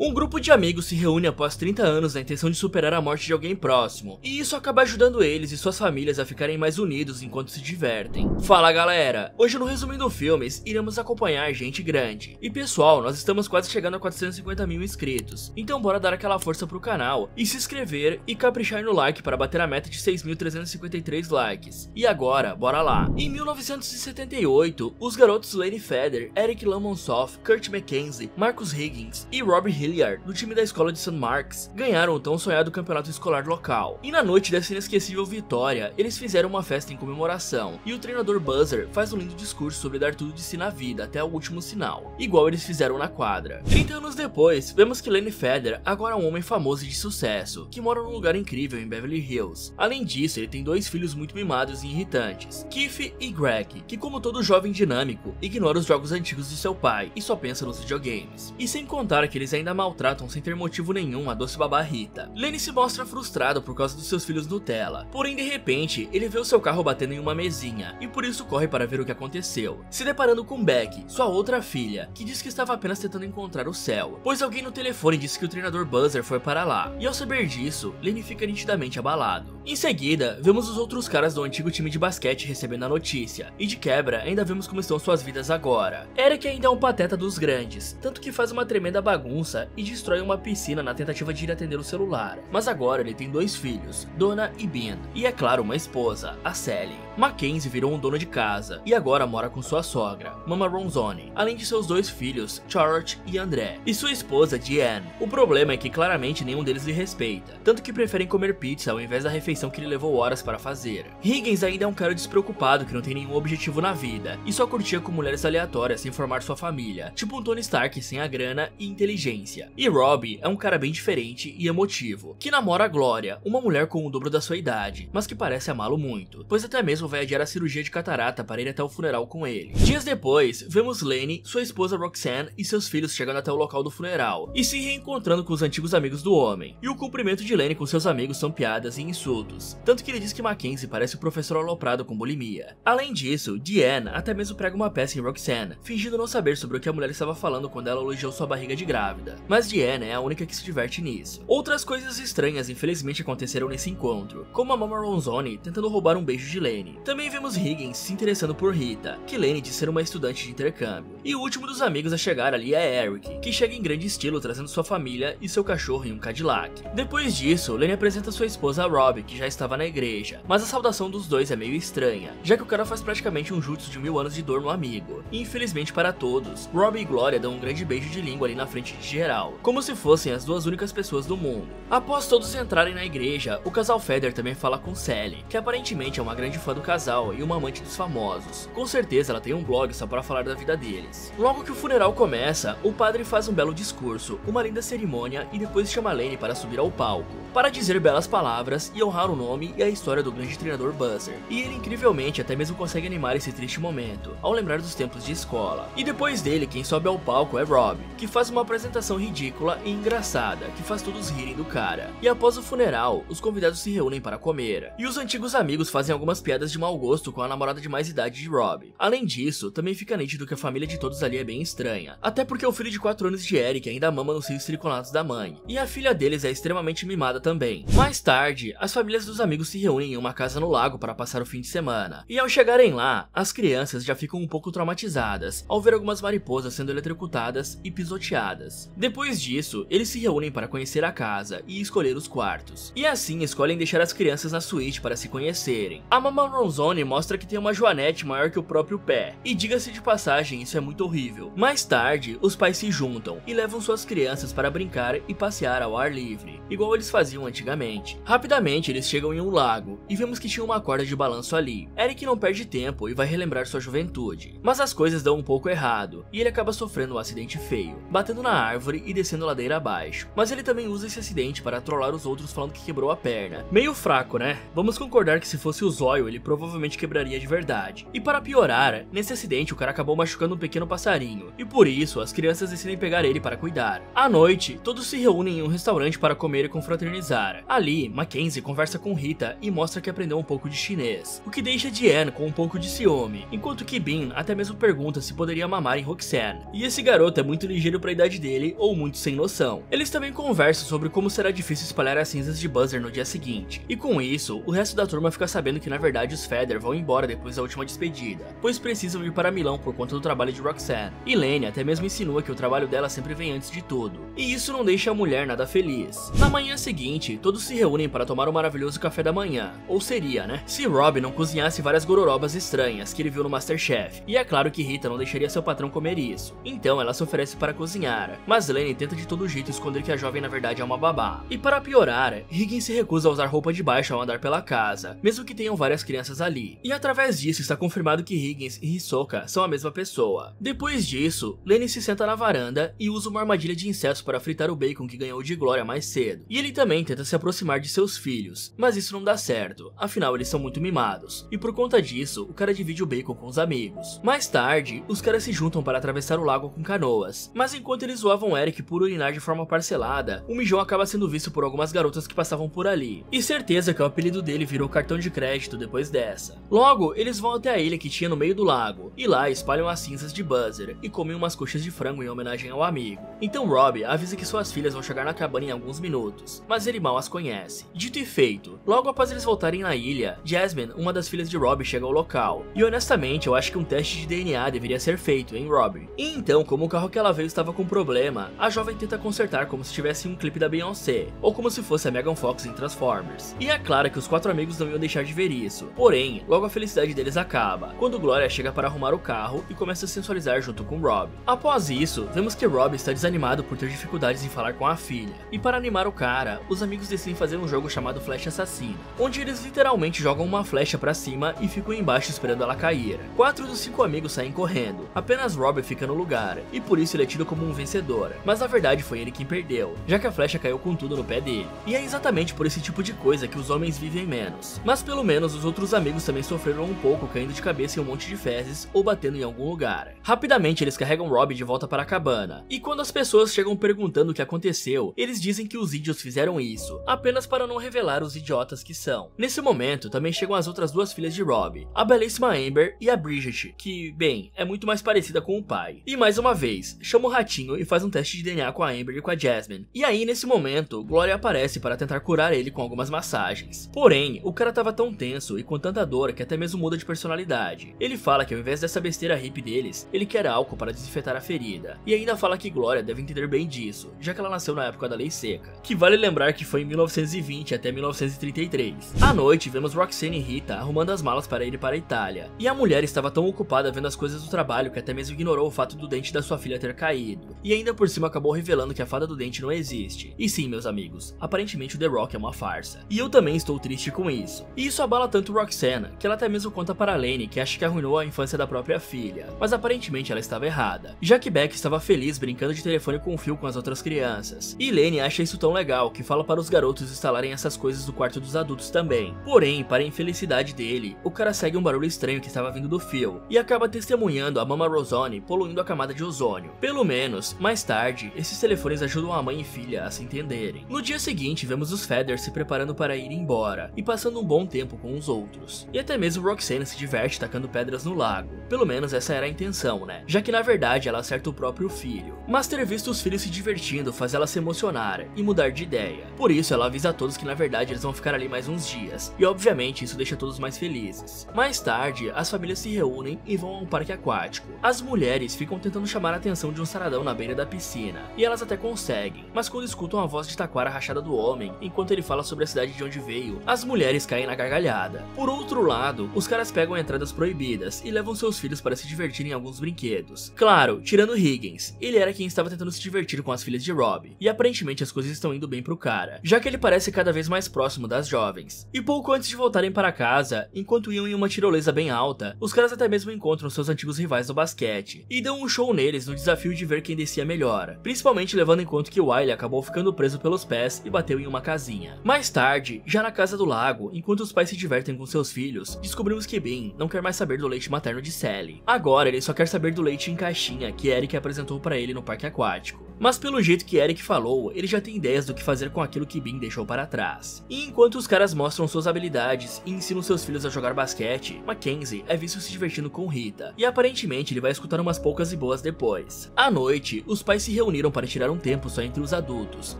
Um grupo de amigos se reúne após 30 anos na intenção de superar a morte de alguém próximo, e isso acaba ajudando eles e suas famílias a ficarem mais unidos enquanto se divertem. Fala galera, hoje no Resumindo Filmes iremos acompanhar gente grande. E pessoal, nós estamos quase chegando a 450 mil inscritos, então bora dar aquela força pro canal e se inscrever e caprichar no like para bater a meta de 6.353 likes. E agora, bora lá. Em 1978, os garotos Lane Feather, Eric Lamonsoff, Kurt McKenzie, Marcus Higgins e Robbie do time da escola de St. Mark's, ganharam o tão sonhado campeonato escolar local. E na noite dessa inesquecível vitória, eles fizeram uma festa em comemoração, e o treinador Buzzer faz um lindo discurso sobre dar tudo de si na vida até o último sinal, igual eles fizeram na quadra. 30 anos depois, vemos que Lane Feather agora é um homem famoso e de sucesso, que mora num lugar incrível em Beverly Hills. Além disso, ele tem dois filhos muito mimados e irritantes, Keith e Greg, que como todo jovem dinâmico, ignora os jogos antigos de seu pai e só pensa nos videogames. E sem contar que eles ainda maltratam sem ter motivo nenhum a doce babá Rita. Lane se mostra frustrado por causa dos seus filhos Nutella, porém de repente ele vê o seu carro batendo em uma mesinha e por isso corre para ver o que aconteceu, se deparando com Becky, sua outra filha, que diz que estava apenas tentando encontrar o céu, pois alguém no telefone disse que o treinador Buzzer foi para lá, e ao saber disso, Lane fica nitidamente abalado. Em seguida, vemos os outros caras do antigo time de basquete recebendo a notícia, e de quebra ainda vemos como estão suas vidas agora. Eric ainda é um pateta dos grandes, tanto que faz uma tremenda bagunça e destrói uma piscina na tentativa de ir atender o celular. Mas agora ele tem dois filhos, Donna e Ben, e é claro uma esposa, a Sally. Mackenzie virou um dono de casa e agora mora com sua sogra, Mama Ronzoni, além de seus dois filhos, Charlotte e André, e sua esposa Diane. O problema é que claramente nenhum deles lhe respeita, tanto que preferem comer pizza ao invés da refeição que lhe levou horas para fazer. Higgins ainda é um cara despreocupado que não tem nenhum objetivo na vida e só curtia com mulheres aleatórias sem formar sua família, tipo um Tony Stark sem a grana e inteligência. E Robbie é um cara bem diferente e emotivo, que namora a Gloria, uma mulher com o dobro da sua idade, mas que parece amá-lo muito, pois até mesmo vai adiar a cirurgia de catarata para ir até o funeral com ele. Dias depois, vemos Lane, sua esposa Roxanne e seus filhos chegando até o local do funeral e se reencontrando com os antigos amigos do homem. E o cumprimento de Lane com seus amigos são piadas e insultos, tanto que ele diz que Mackenzie parece o professor aloprado com bulimia. Além disso, Diane até mesmo prega uma peça em Roxanne, fingindo não saber sobre o que a mulher estava falando quando ela elogiou sua barriga de grávida, mas Diane é a única que se diverte nisso. Outras coisas estranhas infelizmente aconteceram nesse encontro, como a Mama Ronzoni tentando roubar um beijo de Lane. Também vemos Higgins se interessando por Rita, que Lane diz ser uma estudante de intercâmbio. E o último dos amigos a chegar ali é Eric, que chega em grande estilo trazendo sua família e seu cachorro em um Cadillac. Depois disso, Lane apresenta sua esposa Robbie, que já estava na igreja, mas a saudação dos dois é meio estranha, já que o cara faz praticamente um jutsu de 1000 anos de dor no amigo. E infelizmente para todos, Robbie e Gloria dão um grande beijo de língua ali na frente de geral, como se fossem as duas únicas pessoas do mundo. Após todos entrarem na igreja, o casal Feather também fala com Sally, que aparentemente é uma grande fã do casal e uma amante dos famosos. Com certeza ela tem um blog só para falar da vida deles. Logo que o funeral começa, o padre faz um belo discurso, uma linda cerimônia e depois chama Lane para subir ao palco, para dizer belas palavras e honrar o nome e a história do grande treinador Buzzer. E ele incrivelmente até mesmo consegue animar esse triste momento, ao lembrar dos tempos de escola. E depois dele, quem sobe ao palco é Robbie, que faz uma apresentação ridícula e engraçada, que faz todos rirem do cara. E após o funeral, os convidados se reúnem para comer, e os antigos amigos fazem algumas piadas de mau gosto com a namorada de mais idade de Robbie. Além disso, também fica nítido que a família de todos ali é bem estranha, até porque o filho de 4 anos de Eric ainda mama nos seios siliconados da mãe, e a filha deles é extremamente mimada também. Mais tarde, as famílias dos amigos se reúnem em uma casa no lago para passar o fim de semana, e ao chegarem lá, as crianças já ficam um pouco traumatizadas ao ver algumas mariposas sendo eletrocutadas e pisoteadas. Depois disso, eles se reúnem para conhecer a casa e escolher os quartos, e assim escolhem deixar as crianças na suíte para se conhecerem. A Mama Ronzoni mostra que tem uma joanete maior que o próprio pé, e diga-se de passagem, isso é muito horrível. Mais tarde, os pais se juntam e levam suas crianças para brincar e passear ao ar livre, igual eles faziam antigamente. Rapidamente, eles chegam em um lago, e vemos que tinha uma corda de balanço ali. Eric não perde tempo e vai relembrar sua juventude, mas as coisas dão um pouco errado, e ele acaba sofrendo um acidente feio, batendo na árvore e descendo ladeira abaixo. Mas ele também usa esse acidente para trollar os outros falando que quebrou a perna. Meio fraco, né? Vamos concordar que se fosse o Zóio, ele provavelmente quebraria de verdade. E para piorar, nesse acidente o cara acabou machucando um pequeno passarinho, e por isso as crianças decidem pegar ele para cuidar. À noite, todos se reúnem em um restaurante para comer e confraternizar. Ali, Mackenzie conversa com Rita e mostra que aprendeu um pouco de chinês, o que deixa Diane com um pouco de ciúme, enquanto que Ben até mesmo pergunta se poderia mamar em Roxanne. E esse garoto é muito ligeiro para a idade dele, ou ou muito sem noção. Eles também conversam sobre como será difícil espalhar as cinzas de Buzzer no dia seguinte, e com isso, o resto da turma fica sabendo que na verdade os Feather vão embora depois da última despedida, pois precisam ir para Milão por conta do trabalho de Roxanne. E Lenny até mesmo insinua que o trabalho dela sempre vem antes de tudo, e isso não deixa a mulher nada feliz. Na manhã seguinte, todos se reúnem para tomar um maravilhoso café da manhã, ou seria, né? Se Rob não cozinhasse várias gororobas estranhas que ele viu no MasterChef, e é claro que Rita não deixaria seu patrão comer isso, então ela se oferece para cozinhar, mas Lenny tenta de todo jeito esconder que a jovem na verdade é uma babá. E para piorar, Higgins se recusa a usar roupa de baixo ao andar pela casa, mesmo que tenham várias crianças ali, e através disso está confirmado que Higgins e Hisoka são a mesma pessoa. Depois disso, Lenny se senta na varanda e usa uma armadilha de insetos para fritar o bacon que ganhou de Gloria mais cedo, e ele também tenta se aproximar de seus filhos, mas isso não dá certo, afinal eles são muito mimados, e por conta disso, o cara divide o bacon com os amigos. Mais tarde, os caras se juntam para atravessar o lago com canoas, mas enquanto eles zoavam Eric por urinar de forma parcelada, o mijão acaba sendo visto por algumas garotas que passavam por ali, e certeza que o apelido dele virou cartão de crédito depois dessa. Logo, eles vão até a ilha que tinha no meio do lago, e lá espalham as cinzas de Buzzer, e comem umas coxas de frango em homenagem ao amigo. Então Rob avisa que suas filhas vão chegar na cabana em alguns minutos, mas ele mal as conhece. Dito e feito, logo após eles voltarem na ilha, Jasmine, uma das filhas de Rob, chega ao local, e honestamente eu acho que um teste de DNA deveria ser feito, hein, Rob? E então, como o carro que ela veio estava com problema, a jovem tenta consertar como se tivesse um clipe da Beyoncé, ou como se fosse a Megan Fox em Transformers. E é claro que os quatro amigos não iam deixar de ver isso, porém, logo a felicidade deles acaba, quando Gloria chega para arrumar o carro e começa a sensualizar junto com Rob. Após isso, vemos que Rob está desanimado por ter dificuldades em falar com a filha, e para animar o cara, os amigos decidem fazer um jogo chamado Flecha Assassina, onde eles literalmente jogam uma flecha pra cima e ficam embaixo esperando ela cair. 4 dos 5 amigos saem correndo, apenas Rob fica no lugar, e por isso ele é tido como um vencedor, mas na verdade foi ele quem perdeu, já que a flecha caiu com tudo no pé dele. E é exatamente por esse tipo de coisa que os homens vivem menos, mas pelo menos os outros amigos também sofreram um pouco caindo de cabeça em um monte de fezes ou batendo em algum lugar. Rapidamente eles carregam Rob de volta para a cabana, e quando as pessoas chegam perguntando o que aconteceu, eles dizem que os ídios fizeram isso, apenas para não revelar os idiotas que são. Nesse momento também chegam as outras duas filhas de Rob, a belíssima Amber e a Bridget, que, bem, é muito mais parecida com o pai. E mais uma vez, chama o ratinho e faz um teste de DNA com a Amber e com a Jasmine. E aí nesse momento, Gloria aparece para tentar curar ele com algumas massagens. Porém, o cara tava tão tenso e com tanta dor que até mesmo muda de personalidade. Ele fala que ao invés dessa besteira hippie deles, ele quer álcool para desinfetar a ferida. E ainda fala que Gloria deve entender bem disso, já que ela nasceu na época da Lei Seca, que vale lembrar que foi em 1920 até 1933. À noite, vemos Roxanne e Rita arrumando as malas para ir para a Itália, e a mulher estava tão ocupada vendo as coisas do trabalho que até mesmo ignorou o fato do dente da sua filha ter caído, e ainda por cima acabou revelando que a fada do dente não existe. E sim, meus amigos, aparentemente o The Rock é uma farsa, e eu também estou triste com isso. E isso abala tanto Roxanne, que ela até mesmo conta para Lenny que acha que arruinou a infância da própria filha, mas aparentemente ela estava errada, já que Beck estava feliz brincando de telefone com o Phil com as outras crianças, e Lenny acha isso tão legal que fala para os garotos instalarem essas coisas no quarto dos adultos também. Porém, para a infelicidade dele, o cara segue um barulho estranho que estava vindo do Phil, e acaba testemunhando a Mama Rosone poluindo a camada de ozônio. Pelo menos, mais tarde, esses telefones ajudam a mãe e filha a se entenderem. No dia seguinte, vemos os Feathers se preparando para ir embora, e passando um bom tempo com os outros. E até mesmo Roxanne se diverte tacando pedras no lago. Pelo menos essa era a intenção, né? Já que na verdade ela acerta o próprio filho. Mas ter visto os filhos se divertindo faz ela se emocionar e mudar de ideia. Por isso ela avisa a todos que na verdade eles vão ficar ali mais uns dias, e obviamente isso deixa todos mais felizes. Mais tarde, as famílias se reúnem e vão a um parque aquático. As mulheres ficam tentando chamar a atenção de um saradão na beira da piscina, e elas até conseguem, mas quando escutam a voz de taquara rachada do homem, enquanto ele fala sobre a cidade de onde veio, as mulheres caem na gargalhada. Por outro lado, os caras pegam entradas proibidas e levam seus filhos para se divertirem em alguns brinquedos. Claro, tirando Higgins, ele era quem estava tentando se divertir com as filhas de Rob, e aparentemente as coisas estão indo bem pro cara, já que ele parece cada vez mais próximo das jovens. E pouco antes de voltarem para casa, enquanto iam em uma tirolesa bem alta, os caras até mesmo encontram seus antigos rivais no basquete, e dão um show neles no desafio de ver quem descia melhor, principalmente levando em conta que Wiley acabou ficando preso pelos pés e bateu em uma casinha. Mais tarde, já na casa do lago, enquanto os pais se divertem com seus filhos, descobrimos que Ben não quer mais saber do leite materno de Sally. Agora ele só quer saber do leite em caixinha que Eric apresentou para ele no parque aquático. Mas pelo jeito que Eric falou, ele já tem ideias do que fazer com aquilo que Bean deixou para trás. E enquanto os caras mostram suas habilidades e ensinam seus filhos a jogar basquete, Mackenzie é visto se divertindo com Rita, e aparentemente ele vai escutar umas poucas e boas depois. À noite, os pais se reuniram para tirar um tempo só entre os adultos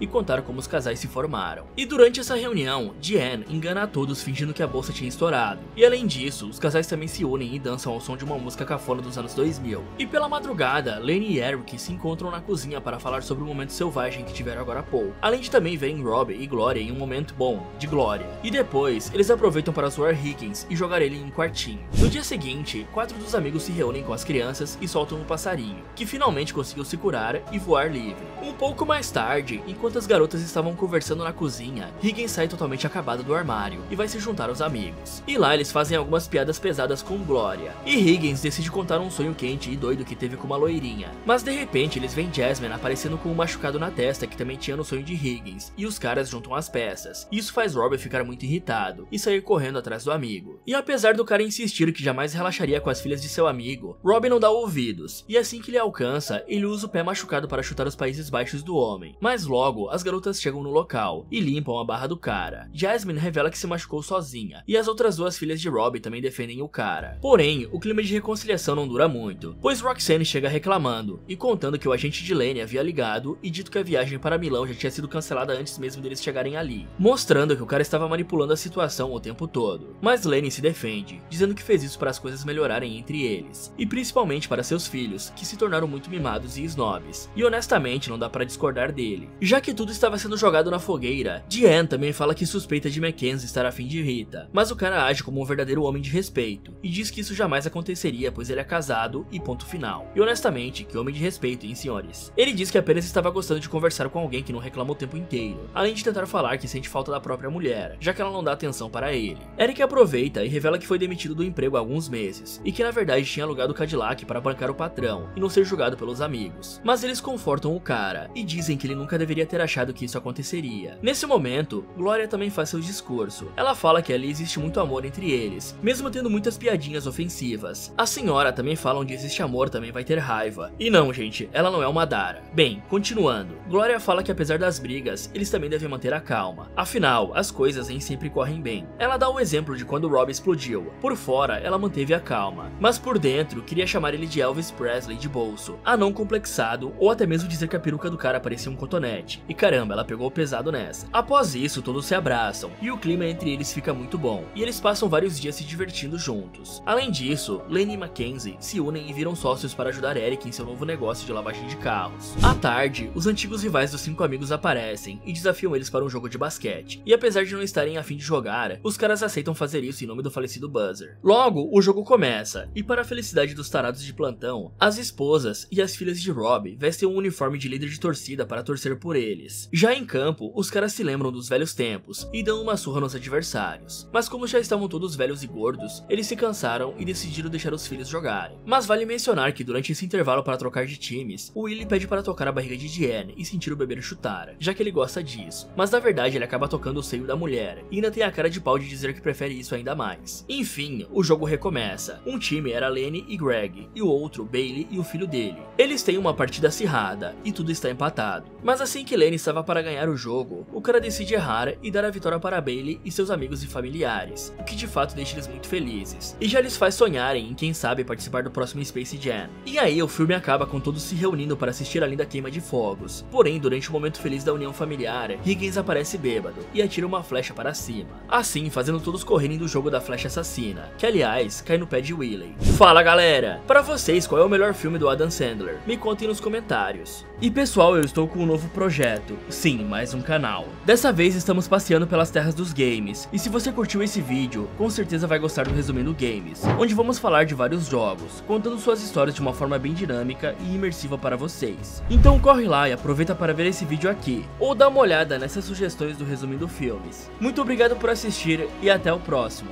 e contar como os casais se formaram. E durante essa reunião, Diane engana a todos fingindo que a bolsa tinha estourado. E além disso, os casais também se unem e dançam ao som de uma música cafona dos anos 2000. E pela madrugada, Lenny e Eric se encontram na cozinha para falar sobre o momento selvagem que tiveram agora há pouco. Além de também verem Rob e Gloria em um momento bom, de glória. E depois, eles aproveitam para zoar Higgins e jogar ele em um quartinho. No dia seguinte, 4 dos amigos se reúnem com as crianças e soltam um passarinho, que finalmente conseguiu se curar e voar livre. Um pouco mais tarde, enquanto as garotas estavam conversando na cozinha, Higgins sai totalmente acabado do armário e vai se juntar aos amigos. E lá eles fazem algumas piadas pesadas com Gloria. E Higgins decide contar um sonho quente e doido que teve com uma loirinha. Mas de repente eles veem Jasmine aparecendo com um machucado na testa que também tinha no sonho de Higgins, e os caras juntam as peças. Isso faz Rob ficar muito irritado e sair correndo atrás do amigo. E apesar do cara insistir que jamais relaxaria com as filhas de seu amigo, Rob não dá ouvidos, e assim que ele alcança, ele usa o pé machucado para chutar os Países Baixos do homem. Mas logo, as garotas chegam no local e limpam a barra do cara. Jasmine revela que se machucou sozinha, e as outras duas filhas de Rob também defendem o cara. Porém, o clima de reconciliação não dura muito, pois Roxanne chega reclamando e contando que o agente de Lenny havia ligado e dito que a viagem para Milão já tinha sido cancelada antes mesmo deles chegarem ali, mostrando que o cara estava manipulando a situação o tempo todo. Mas Lenny se defende, dizendo que fez isso para as coisas melhorarem entre eles, e principalmente para seus filhos, que se tornaram muito mimados e snobs, e honestamente não dá para discordar dele. Já que tudo estava sendo jogado na fogueira, Diane também fala que suspeita de Mackenzie estar afim de Rita, mas o cara age como um verdadeiro homem de respeito, e diz que isso jamais aconteceria pois ele é casado e ponto final. E honestamente, que homem de respeito, hein senhores? Ele diz que apenas estava gostando de conversar com alguém que não reclama o tempo inteiro, além de tentar falar que sente falta da própria mulher, já que ela não dá atenção para ele. Eric aproveita e revela que foi demitido do emprego há alguns meses, e que na verdade tinha alugado o Cadillac para bancar o patrão e não ser julgado pelos amigos. Mas eles confortam o cara e dizem que ele nunca deveria ter achado que isso aconteceria. Nesse momento, Gloria também faz seu discurso. Ela fala que ali existe muito amor entre eles, mesmo tendo muitas piadinhas ofensivas. A senhora também fala onde existe amor também vai ter raiva. E não, gente, ela não é uma Dara. Bem, continuando, Gloria fala que apesar das brigas, eles também devem manter a calma. Afinal, as coisas nem sempre correm bem. Ela dá o exemplo de quando Rob explodiu. Por fora, ela manteve a calma, mas por dentro, queria chamar ele de Elvis Presley de bolso, anão complexado, ou até mesmo dizer que a peruca do cara parecia um cotonete. E caramba, ela pegou pesado nessa. Após isso, todos se abraçam, e o clima entre eles fica muito bom, e eles passam vários dias se divertindo juntos. Além disso, Lenny e Mackenzie se unem e viram sócios para ajudar Eric em seu novo negócio de lavagem de carros. À tarde, os antigos rivais dos 5 amigos aparecem e desafiam eles para um jogo de basquete, e apesar de não estarem a fim de jogar, os caras aceitam fazer isso em nome do falecido Buzzer. Logo, o jogo começa, e para a felicidade dos tarados de plantão, as esposas e as filhas de Rob vestem um uniforme de líder de torcida para torcer por eles. Já em campo, os caras se lembram dos velhos tempos e dão uma surra nos adversários, mas como já estavam todos velhos e gordos, eles se cansaram e decidiram deixar os filhos jogarem. Mas vale mencionar que durante esse intervalo para trocar de times, o Willie pede para tocar a barriga de Diane e sentir o bebê chutar, já que ele gosta disso, mas na verdade ele acaba tocando o seio da mulher e ainda tem a cara de pau de dizer que prefere isso ainda mais. Enfim, o jogo recomeça. Um time era Lenny e Greg, e o outro Bailey e o filho dele. Eles têm uma partida acirrada e tudo está empatado. Mas assim que Lenny estava para ganhar o jogo, o cara decide errar e dar a vitória para Bailey e seus amigos e familiares, o que de fato deixa eles muito felizes, e já lhes faz sonharem em quem sabe participar do próximo Space Jam. E aí o filme acaba com todos se reunindo para assistir a linda queima de fogos. Porém, durante o momento feliz da união familiar, Higgins aparece bêbado e atira uma flecha para cima, assim fazendo todos correrem do jogo da flecha assassina, que aliás cai no pé de Willie. Fala galera! Para vocês, qual é o melhor filme do Adam Sandler? Me contem nos comentários. E pessoal, eu estou com um novo projeto, sim, mais um canal. Dessa vez estamos passeando pelas terras dos games, e se você curtiu esse vídeo, com certeza vai gostar do Resumindo Games, onde vamos falar de vários jogos, contando suas histórias de uma forma bem dinâmica e imersiva para vocês. Então corre lá e aproveita para ver esse vídeo aqui, ou dá uma olhada nessas sugestões do Resumindo Filmes. Muito obrigado por assistir e até o próximo.